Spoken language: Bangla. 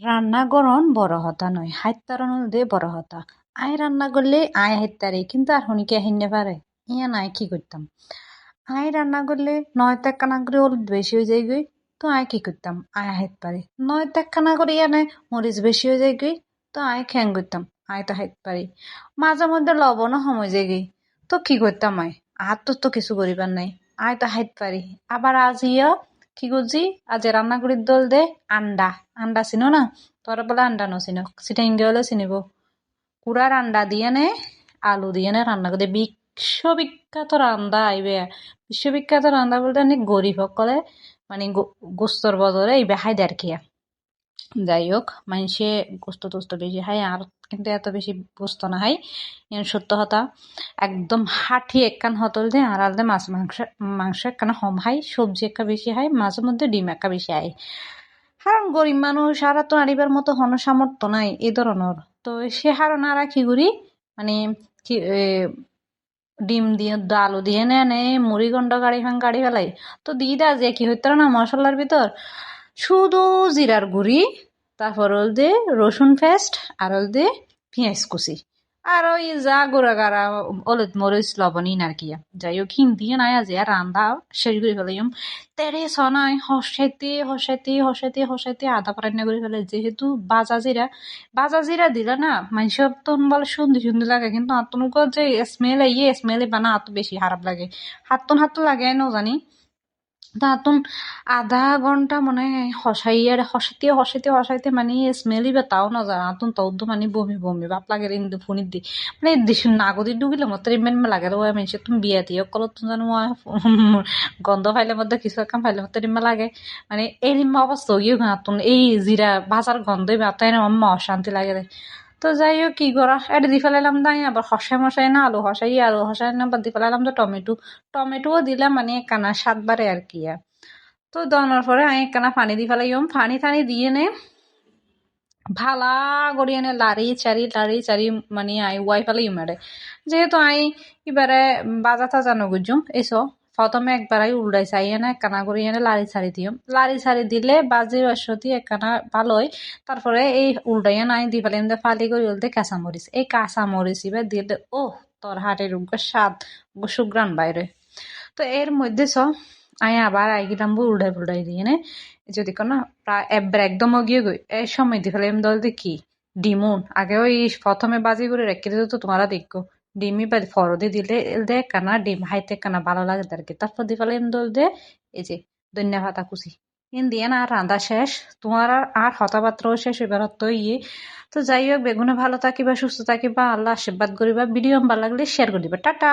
রান্না করন বড় হতা নয়, হাইত্তারণ দে বড় হতা। আয় রান্না করলে আয় হাইত্তারে, কিন্তু আর হনিকে হিন্নে পারে। ইয়া নাই কি করতাম? আয় রান্না করলে নয়তো একখানা করে হলুদ বেশি হয়ে যায় গই, তো আয় কি করতাম? আয় হাইত পারি। নয়তো একখানা করে ইয়ানে মরিচ বেশি হয়ে যায় গই, তো আয় খ্যাং করতাম? আয় তো হাইত পারি। মাঝে মধ্যে লবণও সময় যায় গই, তো কি করতাম আয়? আর তো কিছু করিবার নাই, আয় তো হাইত পারি। আবার আজ ইয়া কি করছি, আজ রান্না করির দল দে আন্ডা। আন্ডা চিনো না? তোরা বলে আন্ডা ন চিনো, সেটা ইঙ্গে হলে চিনিব। কুড়ার আন্ডা দিয়ে নে, আলু দিয়ে নে রান্না করে বিশ্ববিখ্যাত রান্দা আইবে। বিশ্ববিখ্যাত রান্দা বলতে অনেক গরিব সকলে মানে গোস্তর বদলে এই বেহাই দেয় আর কি। যাই হোক, মানুষে গোস্ত টোস্ত বেশি খায়, আর কিন্তু এত বেশি গোস্ত না খাই। সত্য কথা, একদম হাঁটি একখান হতল দিয়ে আর আলাদা মাছ মাংস একখানা কম খাই, সবজি একটা বেশি খাই, মাঝে মধ্যে ডিম একটা বেশি খাই। কারণ গরিব মানুষ আর তো আনিবার মতো হন সামর্থ্য নাই এই ধরনের। তো সে হারণ আর কি করি, মানে কি ডিম দিয়ে আলু দিয়ে নে মুড়ি গন্ড গাড়ি ফেলাই, তো দিয়ে দেয় যে কি হইতো না মশলার ভিতর শুধু জিরার গুড়ি, তারপর হল দে রসুন পেস্ট, আর হল দে পেঁয়াজ কুচি, আর ওই যা গুঁড়া গাড়া হলুদ মরিচ লবণই আর কি। যাই হোক দিয়ে নাই আজ আর রান্ধা শেষ করে ফেলাইম। তেরে সনাই হসাইতে আধা পারান্না করে ফেলে, যেহেতু বাজা জিরা দিলে না মানুষ তো বলে সুন্দর লাগে, কিন্তু আতনুকর যে স্মেলে বানা আত বেশি খারাপ লাগে। হাত লাগে ন জানি। তাতন আধা ঘন্টা মানে হসাইতে মানে স্মেলই বা তাও না যায় আতুন তো মানে বমি বাপ লাগে ইন্দু ফোনির দি মানে নাগদির ডুবিলে মতো ইমেন লাগে রে ওই মানুষ তুমি বিয়া দিয়ে কল তুমি জানো গন্ধ ফাইলে মধ্যে কিছু কাম ফাইলে মতো রিম্মা লাগে, মানে এই রিম্মা অবস্থা গিয়ে আতুন এই জিরা ভাজার গন্ধই বাতাই না আমার অশান্তি লাগে রে। তো যাই হোক কি করা, এটা দি ফেলাইলাম দাই, আবার মশাই না আলু হসাই না আবার দি ফেলাইলাম তো টমেটোও দিলাম, মানে কানা 7 বারে আর কি। তো দেওয়ার পরে আমি একখানা পানি দি ফেলাইম, পানি টানি দিয়ে নে ভালা করি এনে লাড়ি চারি মানে আই ওয়াই ফেলাইম আরে। যেহেতু আই এবারে বাজা তাজা নগুজুম এসো, প্রথমে একবার আই উল্টাই চাই এনে একখানা করি এনে লাড়ি ছাড়ি দিলে বাজি রসতি একখানা ভালো হয়। তারপরে এই উল্টাইয়া নাই দি ফেলাইম দে ফালি করে বলতে কাঁচামরিচ, এই কাঁচামরিচ এবার দিলে ও তোর হাটের স্বাদ সুগ্রান বাইরে। তো এর মধ্যে আই আবার গেলাম উল্টাই দিয়ে নে যদি কোনো প্রায় একদম গিয়ে গই এই সময় দিয়ে ফেলে দল দেখি ডিমুন আগে ওই প্রথমে বাজি করে রেখে দিত, তো তোমরা দেখো ডিমই বা ফরদে দিলে দে কানা ডিম হাইতে কানা ভালো লাগে আর কি। তারপর দিয়ে ফেলে দল দে এই যে ধনিয়া পাতা কুচি দিয়ে না আর রান্না শেষ, তোমার আর হতাপাত্রও শেষ এবার তো ইয়ে। তো যাই হোক, বেগুনে ভালো থাকিবা, সুস্থ থাকিবা, আল্লাহ আশীর্বাদ করিবা। ভিডিও ভালো লাগলে শেয়ার করিবা। টাটা।